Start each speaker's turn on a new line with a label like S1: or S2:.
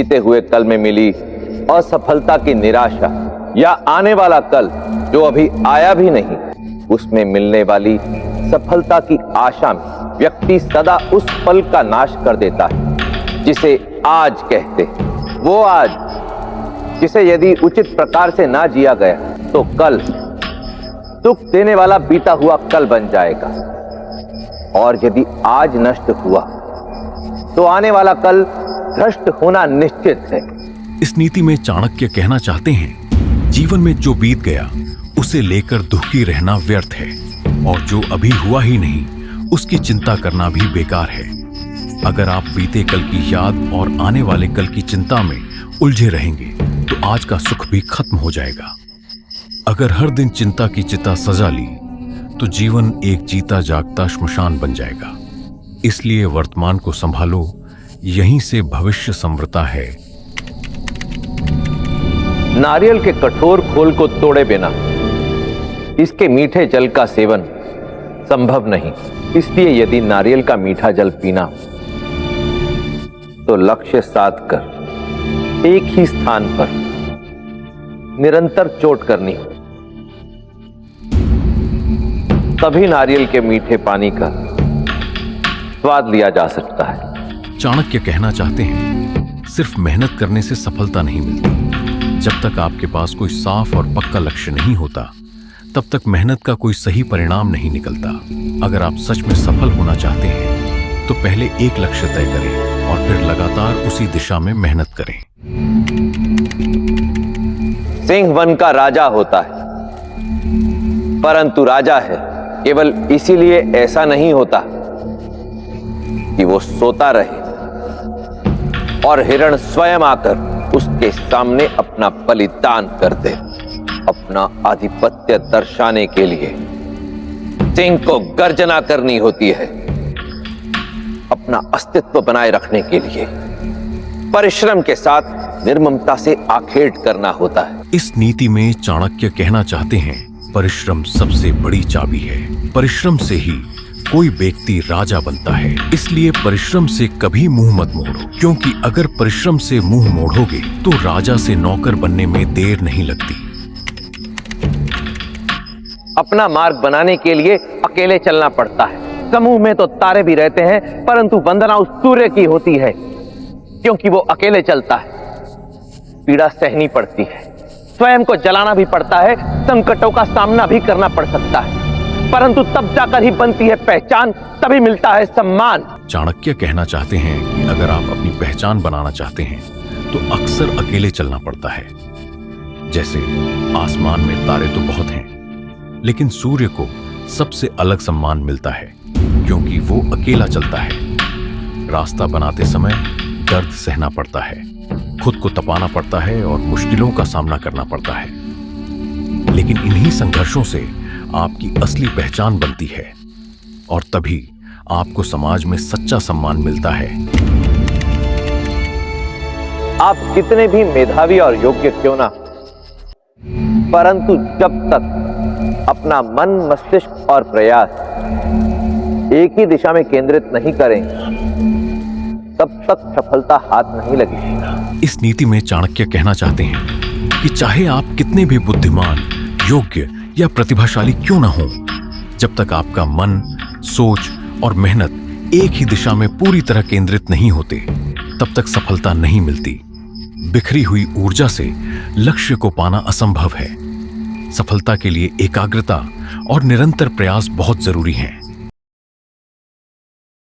S1: बीते हुए कल में मिली असफलता की निराशा या आने वाला कल जो अभी आया भी नहीं, उसमें मिलने वाली सफलता की आशा में व्यक्ति सदा उस पल का नाश कर देता है जिसे आज कहते हैं। वो आज जिसे यदि उचित प्रकार से ना जिया गया तो कल दुख देने वाला बीता हुआ कल बन जाएगा, और यदि आज नष्ट हुआ तो आने वाला कल भ्रष्ट होना निश्चित है।
S2: इस नीति में चाणक्य कहना चाहते हैं, जीवन में जो बीत गया उसे लेकर दुखी रहना व्यर्थ है, और जो अभी हुआ ही नहीं उसकी चिंता करना भी बेकार है। अगर आप बीते कल की याद और आने वाले कल की चिंता में उलझे रहेंगे तो आज का सुख भी खत्म हो जाएगा। अगर हर दिन चिंता की चिता सजा ली तो जीवन एक जीता जागता श्मशान बन जाएगा। इसलिए वर्तमान को संभालो, यहीं से भविष्य संवरता है।
S1: नारियल के कठोर खोल को तोड़े बिना इसके मीठे जल का सेवन संभव नहीं। इसलिए यदि नारियल का मीठा जल पीना तो लक्ष्य साध कर एक ही स्थान पर निरंतर चोट करनी, तभी नारियल के मीठे पानी का स्वाद लिया जा सकता है।
S2: चाणक्य कहना चाहते हैं, सिर्फ मेहनत करने से सफलता नहीं मिलती। जब तक आपके पास कोई साफ और पक्का लक्ष्य नहीं होता तब तक मेहनत का कोई सही परिणाम नहीं निकलता। अगर आप सच में सफल होना चाहते हैं तो पहले एक लक्ष्य तय करें और फिर लगातार उसी दिशा में मेहनत करें।
S1: सिंह वन का राजा होता है, परंतु राजा है केवल इसीलिए ऐसा नहीं होता कि वो सोता रहे और हिरण स्वयं आकर उसके सामने अपना बलिदान कर दे। अपना आधिपत्य दर्शाने के लिए सिंह को गर्जना करनी होती है। अपना अस्तित्व बनाए रखने के लिए परिश्रम के साथ निर्ममता से आखेट करना होता है।
S2: इस नीति में चाणक्य कहना चाहते हैं, परिश्रम सबसे बड़ी चाबी है। परिश्रम से ही कोई व्यक्ति राजा बनता है। इसलिए परिश्रम से कभी मुंह मत मोड़ो, क्योंकि अगर परिश्रम से मुंह मोड़ोगे तो राजा से नौकर बनने में देर नहीं लगती।
S1: अपना मार्ग बनाने के लिए अकेले चलना पड़ता है। समूह में तो तारे भी रहते हैं, परंतु वंदना उस सूर्य की होती है, क्योंकि वो अकेले चलता है। पीड़ा सहनी पड़ती है, स्वयं को जलाना भी पड़ता है, संकटों का सामना भी करना पड़ सकता है, परंतु तब जाकर ही बनती है पहचान, तभी मिलता है सम्मान।
S2: चाणक्य कहना चाहते हैं कि अगर आप अपनी पहचान बनाना चाहते हैं तो अक्सर अकेले चलना पड़ता है। जैसे आसमान में तारे तो बहुत हैं, लेकिन सूर्य को सबसे अलग सम्मान मिलता है क्योंकि वो अकेला चलता है। रास्ता बनाते समय दर्द सहना पड़ता है, खुद को तपाना पड़ता है और मुश्किलों का सामना करना पड़ता है, लेकिन इन्हीं संघर्षों से आपकी असली पहचान बनती है और तभी आपको समाज में सच्चा सम्मान मिलता है।
S1: आप कितने भी मेधावी और योग्य क्यों ना, परंतु जब तक अपना मन, मस्तिष्क और प्रयास एक ही दिशा में केंद्रित नहीं करें तब तक सफलता हाथ नहीं लगेगी।
S2: इस नीति में चाणक्य कहना चाहते हैं कि चाहे आप कितने भी बुद्धिमान, योग्य या प्रतिभाशाली क्यों ना हो, जब तक आपका मन, सोच और मेहनत एक ही दिशा में पूरी तरह केंद्रित नहीं होते तब तक सफलता नहीं मिलती। बिखरी हुई ऊर्जा से लक्ष्य को पाना असंभव है। सफलता के लिए एकाग्रता और निरंतर प्रयास बहुत जरूरी हैं।